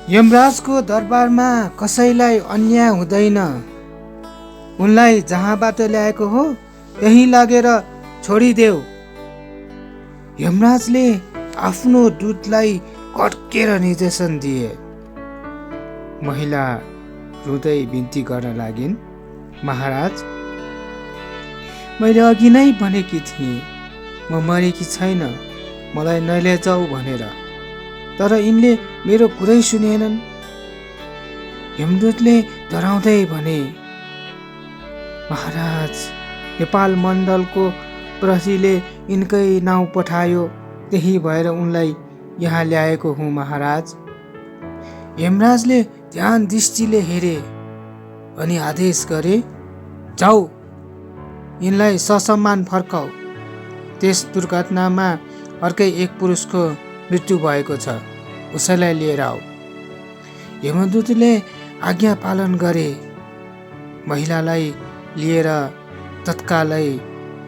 यमराजको दरबारमा कसैलाई अन्याय हुँदैन। उनलाई जहाँबाट ल्याएको हो त्यहीँ लगेर छोडिदेऊ। यमराजले आफ्नो दूतलाई कड्केर निर्देशन दिए। महिला रुँदै बिन्ती गर्न लागिन्, महाराज, मैले अघि नै भनेकी थिएँ म मरेकी छैन, मलाई नलैजाऊ भनेर, तर यिनले मेरो कुरै सुनेनन्। यमदूतले डराउँदै भने, महाराज, नेपाल मण्डलको प्रहरीले यिनकै नाउँ पठायो, त्यही भएर उनलाई यहाँ ल्याएको हुँ महाराज। यमराजले ध्यान दृष्टिले हेरे अनि आदेश गरे, जाऊ, यिनलाई ससम्मान फर्काऊ। त्यस दुर्घटनामा अर्कै एक पुरुषको मृत्यु भएको छ, उसैलाई लिएर आऊ। यमदूतले आज्ञा पालन गरे। महिलालाई लिएर तत्कालै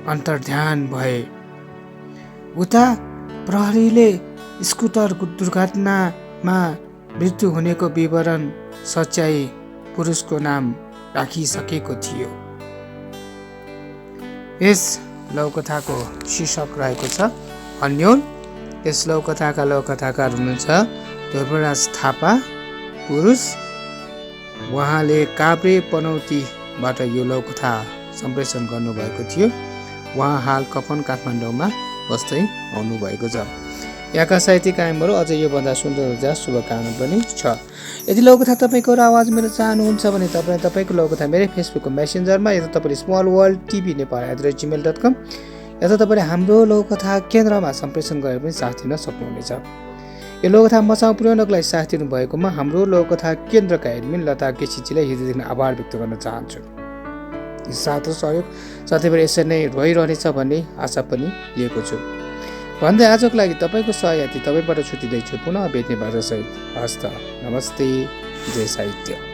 अन्तर्ध्यान भए। उता प्रहरीले स्कुटर दुर्घटनामा मृत्यु हुनेको विवरण सच्याई पुरुषको नाम राखिसकेको थियो। यस लौकथाको शीर्षक रहेको छ अन्योल। यस लौकथाका लौकथाकार हुनुहुन्छ धुर्बराज थापा पुरुष। उहाँले काभ्रे पनौतीबाट यो लौकथा सम्प्रेषण गर्नुभएको थियो। उहाँ हाल कफन काठमाडौँमा बस्दै आउनुभएको छ। यहाँका साहित्यिक कायमहरू अझै योभन्दा सुन्दर जास शुभकामना पनि छ। यदि लौकथा तपाईँको आवाज मेरो चाहनुहुन्छ भने तपाईँले तपाईँको लौकथा मेरै फेसबुकको मेसेन्जरमा या त तपाईँले स्मल वर्ल्ड टिभी नेपाल@gmail.com या त तपाईँले हाम्रो लौकथा केन्द्रमा सम्प्रेषण गरेर पनि साथ दिन सक्नुहुनेछ। यो लौकथा मचाउ पुर्याउनको लागि साथ दिनुभएकोमा हाम्रो लौकथा केन्द्रका एडमिन लता केसीजीलाई हृदयदेखि आभार व्यक्त गर्न चाहन्छु। साथ र सहयोग सधैँभरि यसरी नै रहिरहनेछ भन्ने आशा पनि लिएको छु भन्दै आजको लागि तपाईँको सहयात्री तपाईँबाट छुट्टिँदैछु। पुनः भेट्ने बाचासहित हस्त नमस्ते, जय साहित्य।